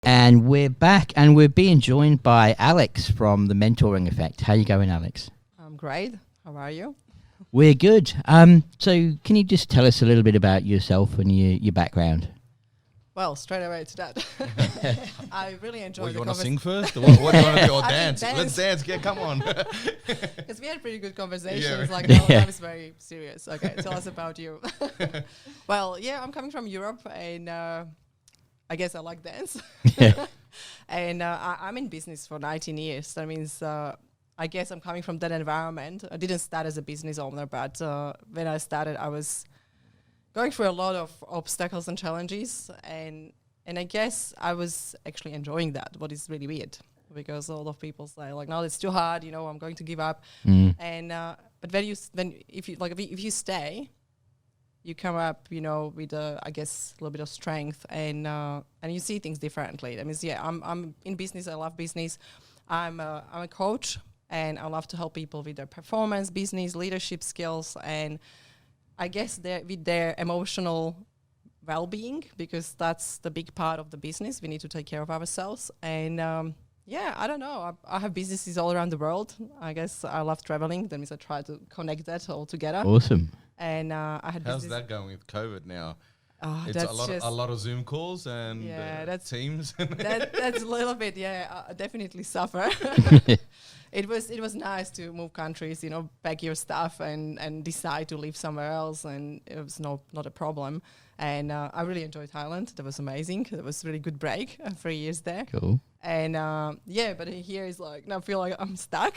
And we're back, and we're being joined by Alex from the Mentoring Effect. How you going, Alex? I'm great. How are you? We're good. So can you just tell us a little bit about yourself and your background? Well, straight away to that. I really enjoy What, the you want to conversation. sing first? Or what do you want to do? Or I dance? think Let's dance. Yeah, come on. Because we had pretty good conversations. Yeah. Like, no, that was very serious. Okay, tell us about you. Well, yeah, I'm coming from Europe, and I guess I like dance. And I'm in business for 19 years. That means I guess I'm coming from that environment. I didn't start as a business owner, but when I started, I was going through a lot of obstacles and challenges, and I guess I was actually enjoying that, what is really weird, because a lot of people say, like, no, it's too hard, I'm going to give up. And but if you stay, you come up, with I guess a little bit of strength, and you see things differently. That means, I'm in business. I love business. I'm a coach, and I love to help people with their performance, business, leadership skills, and I guess with their emotional well-being, because that's the big part of the business. We need to take care of ourselves. And I don't know. I have businesses all around the world. I guess I love traveling. That means I try to connect that all together. Awesome. And I had How's that going with COVID now? It's that's a lot of Zoom calls and Teams. That's a little bit, I definitely suffer. It was nice to move countries, pack your stuff and decide to live somewhere else, and it was not a problem. And I really enjoyed Thailand. That was amazing. That was a really good break. 3 years there. Cool. And but here is like, now I feel like I'm stuck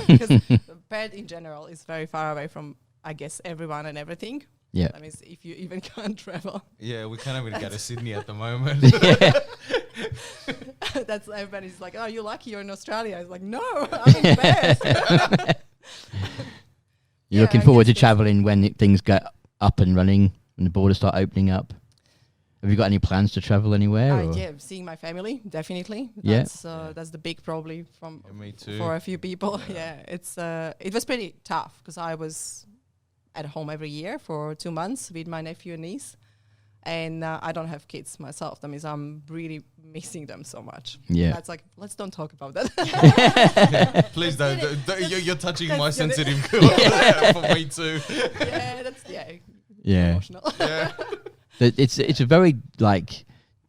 because Perth in general is very far away from, I guess, everyone and everything. Yeah. That means if you even can't travel. Yeah, we can't even go to Sydney at the moment. That's everybody's like, oh, you're lucky you're in Australia. It's like, no, I'm in Perth. You're looking forward to traveling when things get up and running and the borders start opening up. Have you got any plans to travel anywhere? Yeah, seeing my family, definitely. That's the big probably me too. For a few people. Yeah, it was pretty tough because I was at home every year for 2 months with my nephew and niece. And I don't have kids myself. That means I'm really missing them so much. Yeah. That's like, let's don't talk about that. Please don't. You're touching my sensitive for me too. Yeah, that's emotional. Yeah. It's a very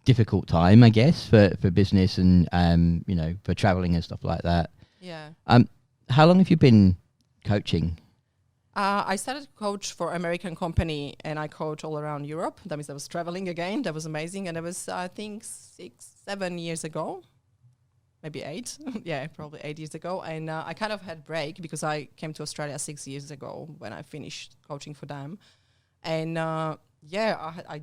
difficult time, I guess, for business and for traveling and stuff like that. Yeah. How long have you been coaching? I started to coach for American company, and I coach all around Europe. That means I was traveling again. That was amazing. And it was, I think, 6-7 years ago, maybe 8. Yeah, probably 8 years ago. And I kind of had break because I came to Australia 6 years ago when I finished coaching for them. And I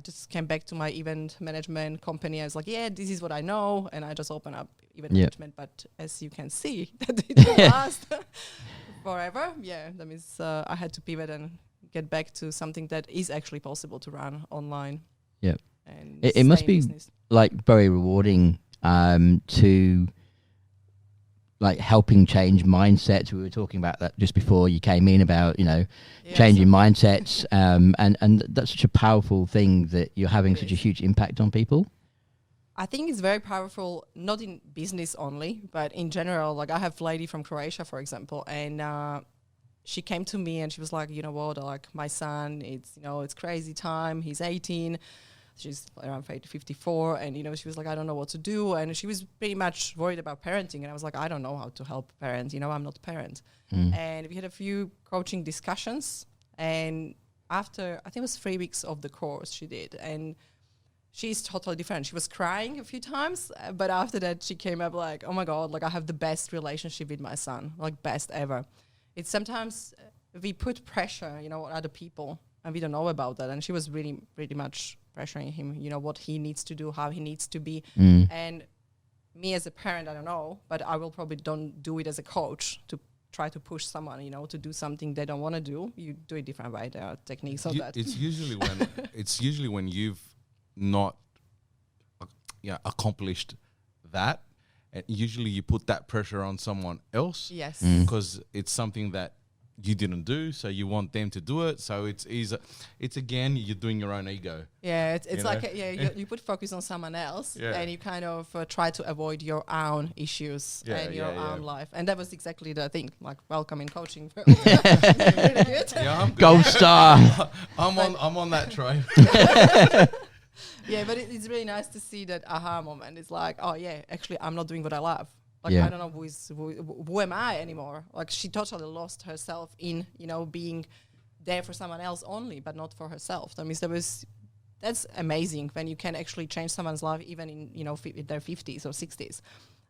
just came back to my event management company. I was like, this is what I know. And I just opened up event management. But as you can see, that didn't last forever. Yeah, that means I had to pivot and get back to something that is actually possible to run online. Yeah. And it must be very rewarding to helping change mindsets. We were talking about that just before you came in about, changing mindsets. And that's such a powerful thing that you're having such a huge impact on people. I think it's very powerful, not in business only, but in general. Like I have a lady from Croatia, for example, and she came to me and she was like, you know what, like my son, it's crazy time. He's 18. She's around 54. And, she was like, I don't know what to do. And she was pretty much worried about parenting. And I was like, I don't know how to help parents. I'm not a parent. And we had a few coaching discussions. And after, I think it was 3 weeks of the course she did. And she's totally different. She was crying a few times, but after that she came up like, oh my God, like I have the best relationship with my son, like best ever. It's sometimes we put pressure, on other people and we don't know about that. And she was really, really much pressuring him, what he needs to do, how he needs to be. And me as a parent, I don't know, but I will probably don't do it as a coach to try to push someone, to do something they don't want to do. You do it different way. There are techniques of that. It's usually when you've not accomplished that, and usually you put that pressure on someone else. Yes. Because it's something that you didn't do, so you want them to do it. So it's again, you're doing your own ego. Yeah, it's like you put focus on someone else, and you kind of try to avoid your own issues and your own life. And that was exactly the thing. Like, welcome in coaching. Really good. Yeah, I'm good. Gold star. I'm on that train. Yeah, but it's really nice to see that aha moment. It's like, oh yeah, actually, I'm not doing what I love. Like, I don't know who am I anymore. Like, she totally lost herself in, being there for someone else only, but not for herself. That means that's amazing when you can actually change someone's life, even in, in their 50s or 60s.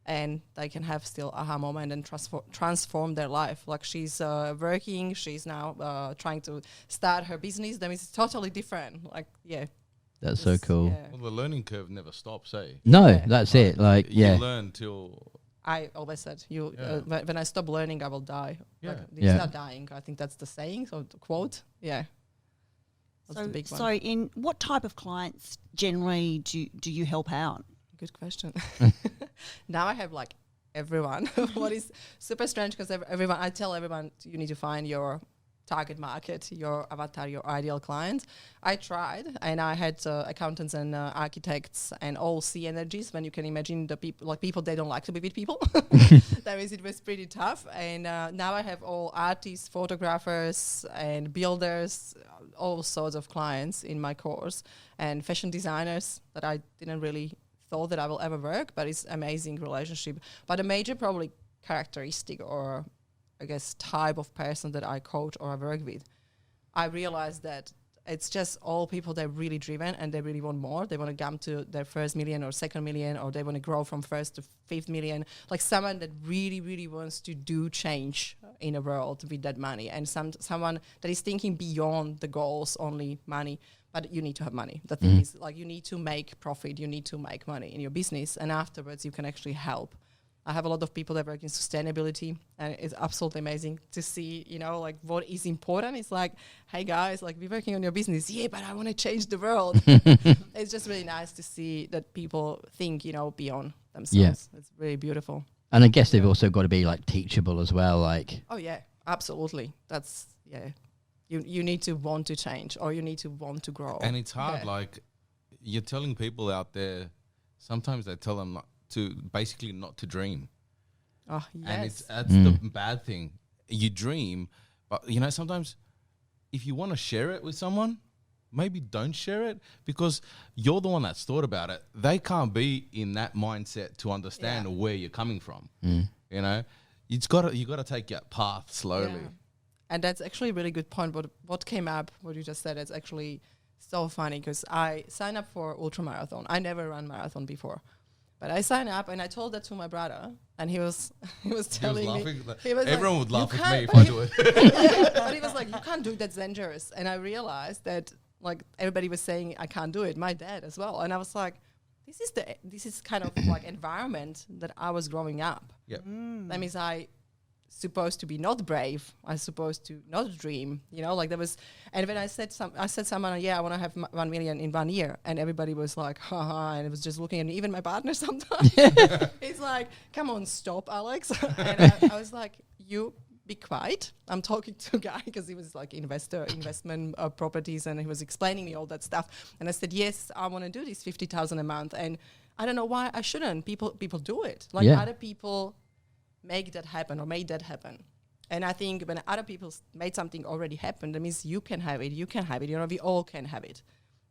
And they can have still aha moment and transform their life. Like, she's working, she's now trying to start her business. That means it's totally different. Like, yeah. That's so cool. Yeah. Well, the learning curve never stops, eh? No, that's it. Like, you learn till... I always said, when I stop learning, I will die. Yeah. Like, it's not dying. I think that's the saying, so the quote. Yeah. That's the big one. So in what type of clients generally do you help out? Good question. Now I have like everyone. What is super strange, because I tell everyone, you need to find your target market, your avatar, your ideal client. I tried, and I had accountants and architects and all C energies. When you can imagine the people, they don't like to be with people. That means it was pretty tough. And now I have all artists, photographers, and builders, all sorts of clients in my course, and fashion designers that I didn't really thought that I will ever work, but it's amazing relationship. But a major probably characteristic, or I guess type of person that I coach or I work with, I realized that it's just all people that are really driven and they really want more. They want to come to their first million or second million, or they want to grow from first to 5th million. Like someone that really, really wants to do change in a world with that money, and someone that is thinking beyond the goals, only money. But you need to have money. The thing is, like, you need to make profit. You need to make money in your business, and afterwards you can actually help. I have a lot of people that work in sustainability, and it's absolutely amazing to see, like, what is important. It's like, hey guys, like, we're working on your business. Yeah, but I want to change the world. It's just really nice to see that people think, beyond themselves. Yeah. It's really beautiful. And I guess they've also got to be like teachable as well. Like, oh yeah, absolutely. That's, yeah. You need to want to change, or you need to want to grow. And it's hard. Like, you're telling people out there, sometimes they tell them to basically not to dream. Oh, yes. And that's the bad thing. You dream, but sometimes if you want to share it with someone, maybe don't share it, because you're the one that's thought about it. They can't be in that mindset to understand where you're coming from. You got to take your path slowly. Yeah. And that's actually a really good point. What came up, what you just said, it's actually so funny, because I signed up for ultramarathon. I never ran marathon before. But I signed up, and I told that to my brother, and he was telling me. Everyone would laugh at me if I do it. But he was like, you can't do it, that's dangerous. And I realized that, like, everybody was saying I can't do it, my dad as well. And I was like, this is kind of like environment that I was growing up. Yep. That means I supposed to be not brave. I supposed to not dream. Like there was. And when I said someone, I want to have 1 million in 1 year, and everybody was like, haha, and it was just looking at me. Even my partner sometimes. He's like, come on, stop, Alex. And I was like, you be quiet. I'm talking to a guy, because he was like investment properties, and he was explaining me all that stuff. And I said, yes, I want to do this 50,000 a month, and I don't know why I shouldn't. People do it. Like other people make that happen or made that happen. And I think when other people made something already happen, that means you can have it. You can have it. We all can have it.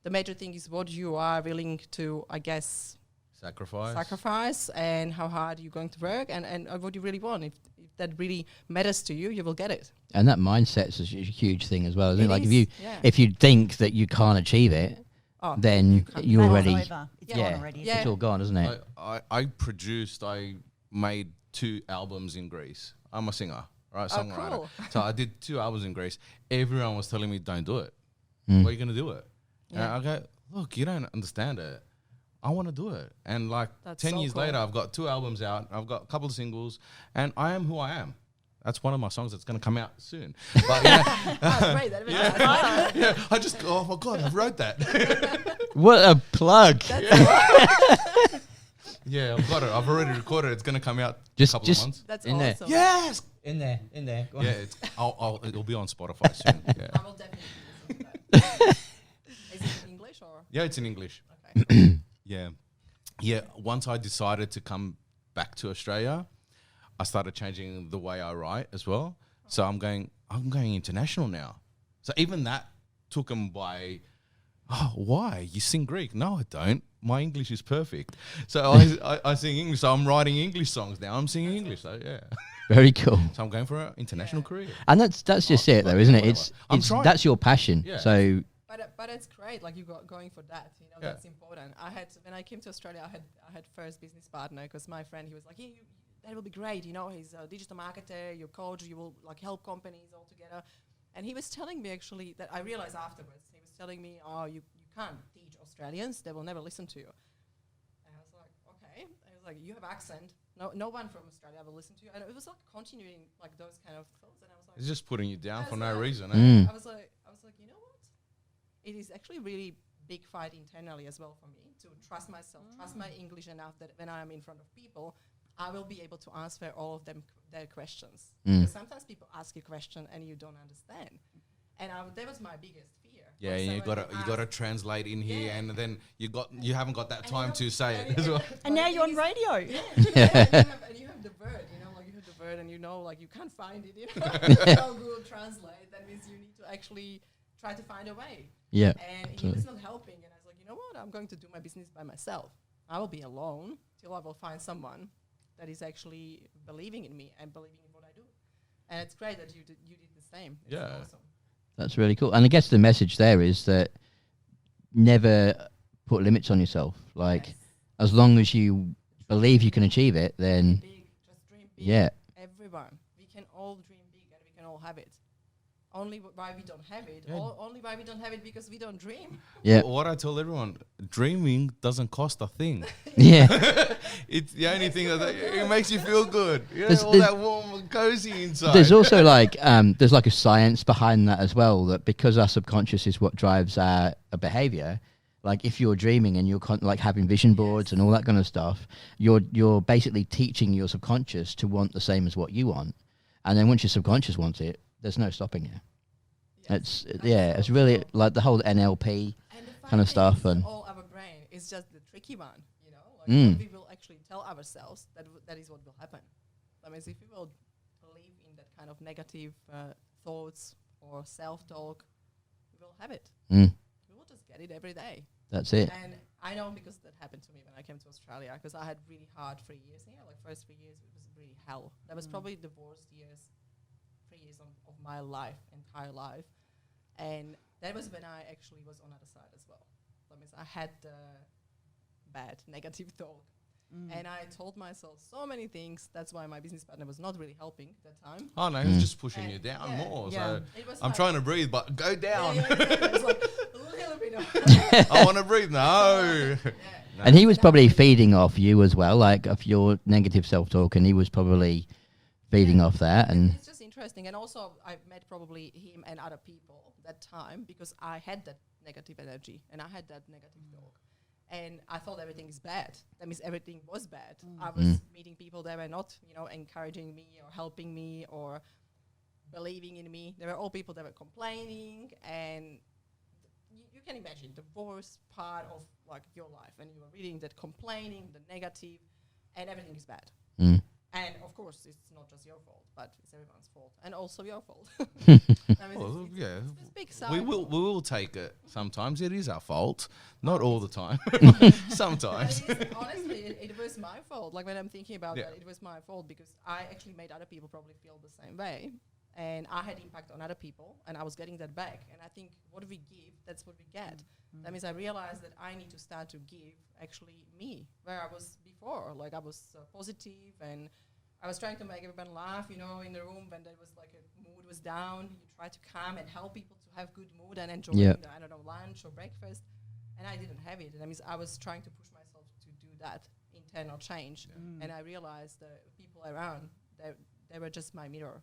The major thing is what you are willing to, I guess, sacrifice, and how hard you're going to work, and what you really want. If that really matters to you, you will get it. And that mindset's a huge thing as well, isn't it? Like if you think that you can't achieve it, then you already, it's gone already. Yeah. It's all gone, isn't it? I made 2 albums in Greece. I'm a singer, right? Songwriter. Cool. So I did 2 albums in Greece. Everyone was telling me, don't do it. Why are you going to do it? Yeah. And I go, look, you don't understand it. I want to do it. And like 10 years later, I've got 2 albums out. I've got a couple of singles, and I am who I am. That's one of my songs that's going to come out soon. But Great. I just go, oh my God, I wrote that. What a plug. Yeah, I've got it. I've already recorded it. It's going to come out Just- a couple just- of months. That's In there. awesome. Yes! In there. Go on. Yeah, it'll be on Spotify soon. Yeah. I will definitely listen to that. Is it in English or? Yeah, it's in English. Okay. Yeah. Yeah, once I decided to come back to Australia, I started changing the way I write as well. So I'm going international now. So even that took them by, why? You sing Greek? No, I don't. My English is perfect. So I sing English. So I'm writing English songs now. I'm singing English. So yeah. Very cool. So I'm going for an international career. And that's just it, though, isn't it? whatever. I'm trying. That's your passion. Yeah. So But it's great. Like you got going for that. You know, Yeah. that's important. When I came to Australia, I had first business partner because my friend, he was like, yeah, that will be great. You know, he's a digital marketer, your coach, you will like help companies all together. And he was telling me actually that I realized afterwards, he was telling me, you can't teach Australians. They will never listen to you. And I was like, okay. I was like, you have accent. No one from Australia will listen to you. And it was like continuing like those kind of thoughts. And I was like, It's just putting you down I for was no like- reason. Mm. Eh? I was like, you know what? It is actually really big fight internally as well for me to trust myself, trust my English enough that when I am in front of people, I will be able to answer all of them their questions. Because sometimes people ask you a question and you don't understand, and that was my biggest fear. Yeah, When and you someone gotta asks- translate in here, Yeah. and then you haven't got that And time you to know- say it and- as well. And but now the you're thing on is- radio. and you have the word, you know, like you have the word, and you know, like you can't find it. You know, so Google Translate. That means you need to actually try to find a way. yeah. And he Absolutely. was not helping. And I was like, you know what? I'm going to do my business by myself. I will be alone till I will find someone that is actually believing in me and believing in what I do. And it's great that you did the same. It's Yeah. awesome. That's really cool. And I guess the message there is that never put limits on yourself. Like, Yes. as long as you believe you can achieve it, then Big, just dream big. yeah. Everyone. We can all dream big and we can all have it. Only why we don't have it. Yeah. Only why we don't have it because we don't dream. Yeah. What I tell everyone, dreaming doesn't cost a thing. Yeah. It's the only thing that it makes you feel good. You know, There's- all there's- that warm and cozy inside. There's also like there's like a science behind that as well, that because our subconscious is what drives our behavior. Like if you're dreaming and you're like having vision boards and all that kind of stuff, you're basically teaching your subconscious to want the same as what you want, and then once your subconscious wants it, there's no stopping you. It's really like the whole NLP And the kind funny of thing stuff, is and all our brain is just the tricky one, you know. Like what we will actually tell ourselves that is what will happen. That means if we will believe in that kind of negative thoughts or self-talk, we will have it. Mm. We will just get it every day. That's it. And I know because that happened to me when I came to Australia, because I had really hard 3 years here. Like first 3 years, it was really hell. That was probably the worst 3 years of my life, entire life. And that was when I actually was on the other side as well. That means I had the bad, negative thought. And I told myself so many things. That's why my business partner was not really helping at that time. Oh no, it's just pushing you down Yeah. more. Yeah. So It was I'm like- trying to breathe, but go down. It was like, Filipino. I want to breathe. No. And he was probably feeding off you as well, like of your negative self-talk, and he was probably feeding off that. And It's just interesting. And also, I met probably him and other people that time because I had that negative energy and I had that negative talk. And I thought everything is bad. That means everything was bad. I was meeting people that were not, you know, encouraging me or helping me or believing in me. They were all people that were complaining. And you can imagine the worst part of like your life when you are reading that complaining, the negative, and everything is bad. mm. And of course, it's not just your fault, but it's everyone's fault, and also your fault. I mean, Well, yeah. it's big We cycle. will take it. Sometimes it is our fault. Not all the time. Sometimes. But it is, honestly, it was my fault. Like when I'm thinking about Yeah. that, it was my fault because I actually made other people probably feel the same way, and I had impact on other people, and I was getting that back. And I think what we give, that's what we get. That means I realized that I need to start to give actually me where I was before. Like I was positive and I was trying to make everyone laugh, you know, in the room when there was like a mood was down. You try to calm and help people to have good mood and enjoy Yeah. the, I don't know, lunch or breakfast. And I didn't have it. That means I was trying to push myself to do that internal change. And I realized the people around, they were just my mirror.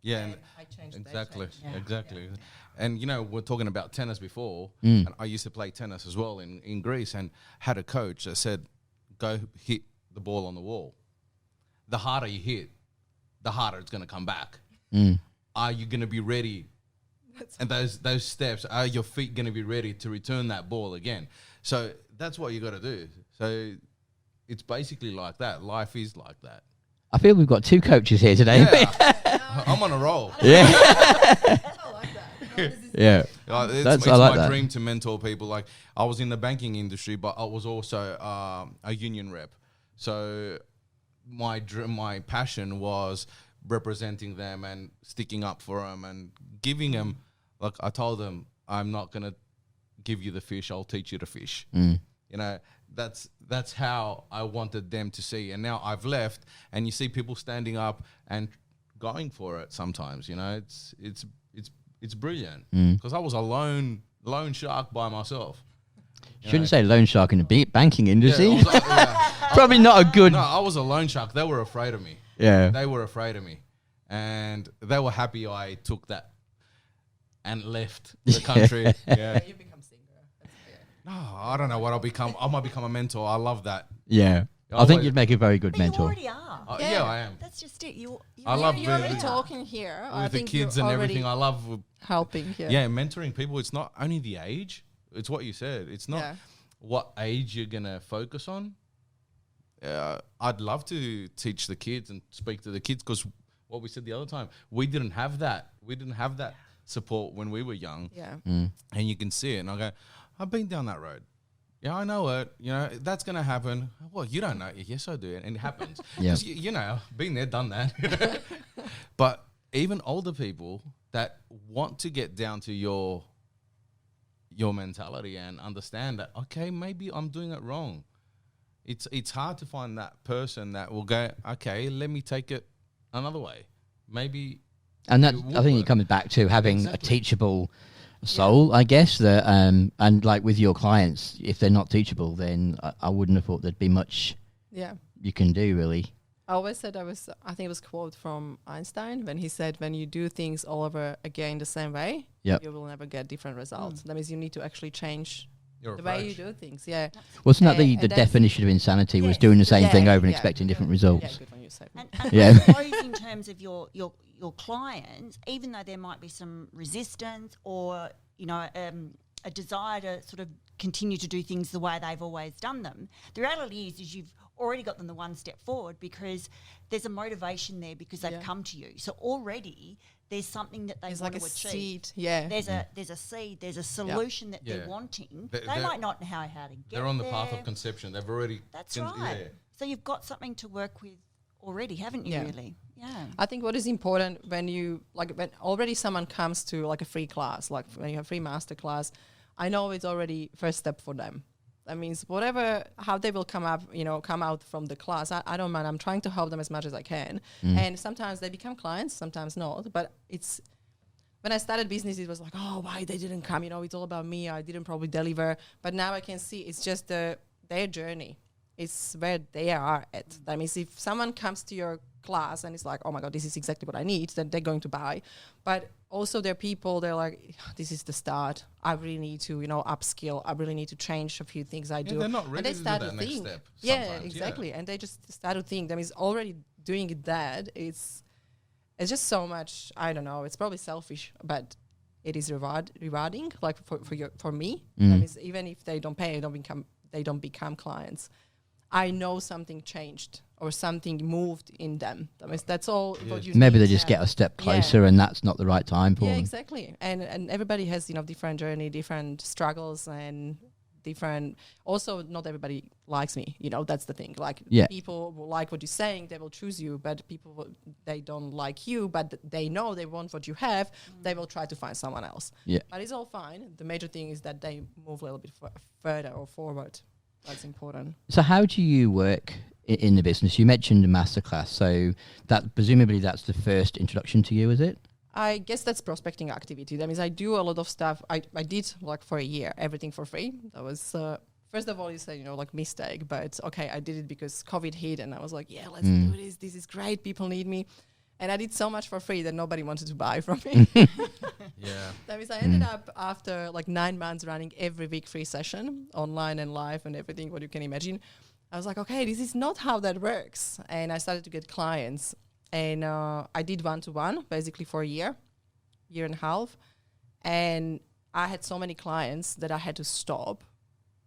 Yeah. And I changed. they exactly. changed. Yeah. Exactly. And you know, we're talking about tennis before, Mm. and I used to play tennis as well in Greece, and had a coach that said, go hit the ball on the wall. The harder you hit, the harder it's going to come back. Are you going to be ready? And those steps, are your feet going to be ready to return that ball again? So that's what you got to do. So it's basically like that. Life is like that. I feel we've got two coaches here today. Yeah. I'm on a roll. Yeah. I like that. Yeah. It's I like my that. dream to mentor people. Like, I was in the banking industry, but I was also a union rep. So my passion was representing them and sticking up for them and giving them, like I told them, I'm not going to give you the fish, I'll teach you to fish. You know, that's how I wanted them to see. And now I've left, and you see people standing up and going for it sometimes. You know, it's brilliant, because I was a lone shark by myself. Shouldn't say loan shark in the banking industry. Yeah, yeah. Probably not a good. No, I was a loan shark. They were afraid of me. Yeah. They were afraid of me. And they were happy I took that and left the country. Yeah. You become singer. That's fair. No, I don't know what I'll become. I might become a mentor. I love that. Yeah. I think you'd make a very good But you mentor. already are. Yeah, I am. That's just it. You I love You're already with talking here. I the think kids you're and already everything. I love, helping here. yeah, mentoring people. It's not only the age. It's what you said. It's not Yeah. what age you're going to focus on. I'd love to teach the kids and speak to the kids, because what we said the other time, we didn't have that. We didn't have that support when we were young. Yeah. And you can see it. And I go, I've been down that road. Yeah, I know it. You know, that's going to happen. Well, you don't know. Yes, I do. And it happens. Yeah. 'Cause you know, been there, done that. But even older people that want to get down to your mentality and understand that, okay, maybe I'm doing it wrong. It's hard to find that person that will go, okay, let me take it another way. Maybe. And that, It will I think it work. comes back to having Exactly. a teachable soul, I guess. That and like with your clients, if they're not teachable, then I wouldn't have thought there'd be much Yeah. you can do, really. I always said I think it was a quote from Einstein when he said, when you do things all over again the same way, Yep. you will never get different results. That means you need to actually change Your the way you approach. do things. Yeah. Wasn't that the And that's- definition of insanity? Was Yes. doing the same Yeah, thing over and yeah. expecting different Yeah, results. good one you said. And Yeah. I suppose in terms of your clients, even though there might be some resistance or, you know, a desire to sort of continue to do things the way they've always done them, the reality is you've already got them the one step forward, because there's a motivation there because they've Yeah. come to you. So already there's something that they It's want like a to achieve. seed. Yeah. There's a seed, there's a solution that Yeah. they're wanting. They- They they're- might not know how to get They're on the path there. of conception. They've already. That's con- right. yeah. So you've got something to work with already, haven't you, Yeah. really? Yeah. I think what is important when when already someone comes to like a free class, like when you have free master class, I know it's already first step for them. That means how they will come out from the class, I don't mind. I'm trying to help them as much as I can. And sometimes they become clients, sometimes not. But when I started business, it was like, oh, why they didn't come? It's all about me. I didn't probably deliver. But now I can see it's just their journey. It's where they are at. That means if someone comes to your class and it's like, oh my God, this is exactly what I need, then they're going to buy. But also there are people, they're like, this is the start. I really need to, upskill. I really need to change a few things I do. They're not And ready they to do start that next think. step Yeah, sometimes, exactly. yeah. And they just start to think. That means already doing that, it's just so much, I don't know, it's probably selfish, but it is rewarding, like for me. That means even if they don't pay, they don't become clients. I know something changed or something moved in them. That means that's all. What you Maybe need. they just get a step closer, and that's not the right time for Yeah, them. exactly. And everybody has different journey, different struggles, and different. Also, not everybody likes me. That's the thing. Like people will like what you're saying, they will choose you. But people they don't like you, but they know they want what you have. They will try to find someone else. Yeah. But it's all fine. The major thing is that they move a little bit further or forward. That's important. So how do you work in the business? You mentioned a masterclass, so that presumably that's the first introduction to you, is it? I guess that's prospecting activity. That means I do a lot of stuff. I did like for a year, everything for free. That was, first of all, you say, like mistake, but okay, I did it because COVID hit and I was like, yeah, let's do this. This is great. People need me. And I did so much for free that nobody wanted to buy from me. Yeah. That means I ended up after like 9 months running every week free session online and live and everything, what you can imagine. I was like, okay, this is not how that works. And I started to get clients. And I did one-to-one basically for a year and a half. And I had so many clients that I had to stop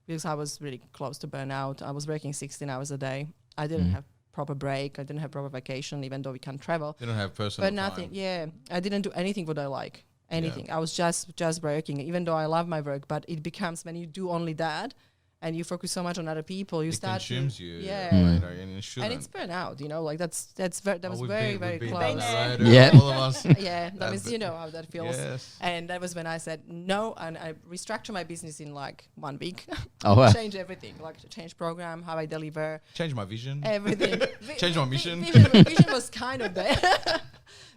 because I was really close to burnout. I was working 16 hours a day. I didn't have proper break. I didn't have proper vacation, even though we can't travel. You don't have personal But nothing, time. yeah. I didn't do anything what I like, anything. I was just working, even though I love my work. But it becomes, when you do only that and you focus so much on other people, you It start consumes to, you yeah. later, and it shouldn't. And it's burnout, you know, like that was We've very, been- very we've been close. down that road, Yeah. all of us. Yeah, that means you know how that feels. Yes. And that was when I said no, and I restructured my business in like 1 week. Oh, wow. Change everything, like to change program, how I deliver, Change my vision. everything. Change my mission. Vision was kind of there.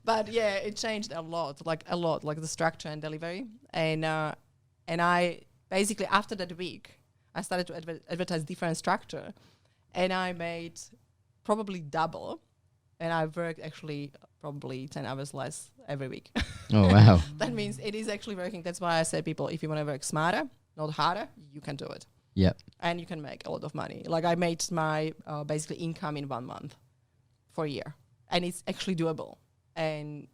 But yeah, it changed a lot, like the structure and delivery. And I basically, after that week, I started to advertise different structure, and I made probably double, and I worked actually probably 10 hours less every week. Oh, wow. That means it is actually working. That's why I say people, if you want to work smarter, not harder, you can do it. Yep. And you can make a lot of money. Like I made my basically income in 1 month for a year, and it's actually doable. And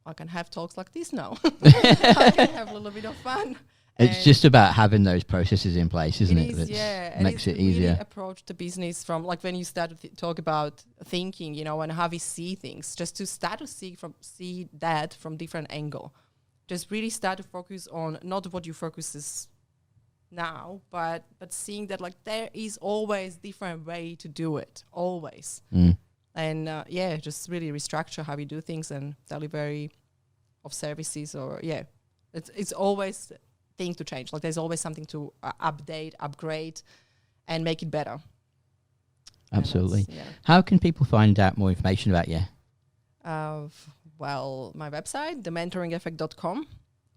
I can have talks like this now. I can have a little bit of fun. It's And just about having those processes in place, isn't it? is, That's yeah. And makes it's it easier. Really approach the business from like when you start to talk about thinking, you know, and how we see things, just to start to see that from different angle. Just really start to focus on not what you focus is now, but seeing that like there is always different way to do it, always. And just really restructure how we do things and delivery of services, or it's always thing to change. Like there's always something to update, upgrade, and make it better. Absolutely. And that's, How can people find out more information about you? well, my website, thementoringeffect.com,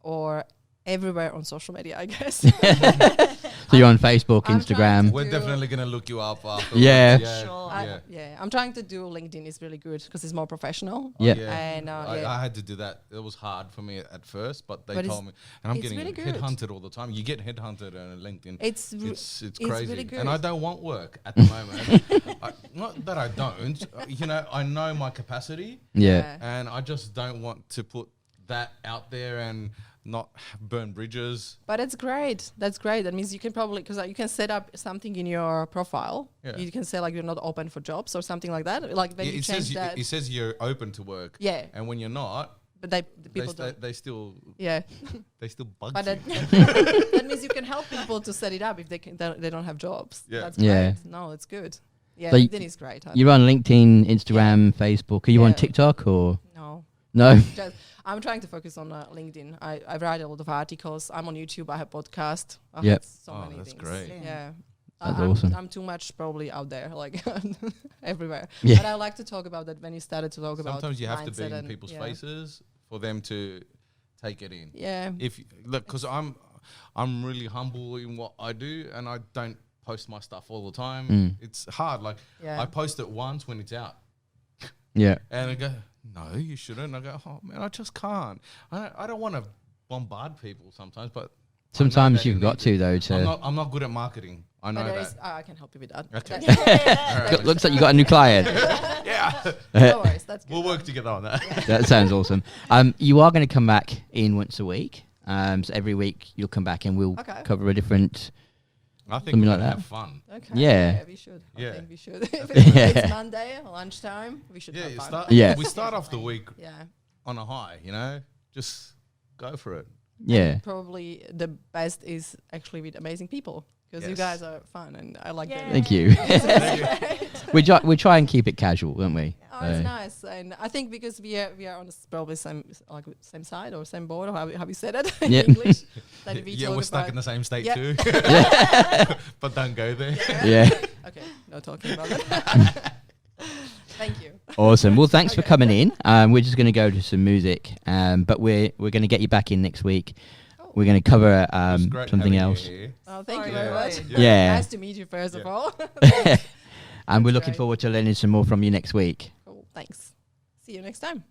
or everywhere on social media, I guess. So you're on Facebook, I'm trying Instagram. to We're do- definitely going to look you up afterwards. Yeah. Sure. I'm trying to do LinkedIn. Is really good because it's more professional. Yeah. And I had to do that. It was hard for me at first, but they But told me, and I'm it's getting really good. headhunted all the time. You get headhunted on LinkedIn. It's It's crazy, really good. and I don't want work at the moment. Not that I don't. You know, I know my capacity, Yeah. and I just don't want to put that out there and not burn bridges. But it's great. That's great. That means you can probably, because you can set up something in your profile. Yeah. You can say like you're not open for jobs or something like that. Like when you It change says that. it says you're open to work. Yeah. And when you're not, But the people don't. they still Yeah. bug But you. that means you can help people to set it up if they don't have jobs. Yeah. That's Yeah. great. No, it's good. Yeah, So LinkedIn is great. You're on LinkedIn, Instagram, Facebook. Are you on Yeah. TikTok or No. no? Just, I'm trying to focus on LinkedIn. I write a lot of articles. I'm on YouTube. I have podcast. I Yep. have so Oh, many that's things. great. Yeah. That's I'm, awesome. I'm too much probably out there, like everywhere. Yeah. But I like to talk about that when you started to talk about Sometimes you have to be mindset in and- people's yeah. faces for them to take it in. Yeah. If look, because I'm really humble in what I do, and I don't post my stuff all the time. It's hard. Like Yeah. I post it once when it's out, Yeah. and I go, no, you shouldn't. I go, oh man, I just can't. I don't want to bombard people sometimes, but I know Sometimes that you've it got needs to it. though. I'm not good at marketing. I know But there that. is, I can help you with that. Okay. That's- Looks like you got a new client. Yeah, no worries. That's good. we'll work together on that. That sounds awesome. You are going to come back in once a week. So every week you'll come back and we'll Okay. cover a different. I think Something we're like gonna that. have fun. Okay. Yeah. We should. Yeah. I think we should. If it's Monday, lunchtime, we should Yeah, have fun. Yeah. We start off the week Yeah. on a high. You know, just go for it. Yeah. Probably the best is actually with amazing people because you Yes. guys are fun and I like Yeah. them. Thank you. we try and keep it casual, don't we? Oh, it's nice, and I think because we are on probably same side or same board, or how you said it in Yeah. English. That we Yeah, talk we're stuck about- in the same state Yeah. too. But don't go there. Yeah. Okay, no talking about that. Thank you. Awesome. Well, thanks for Okay. coming in. We're just going to go to some music, but we're going to get you back in next week. Oh. We're going to cover It's great something having you else. here. Oh, thank you Sorry. very much. Yeah. Nice to meet you first of all. And we're That's looking great. forward to learning some more from you next week. Cool. Thanks. See you next time.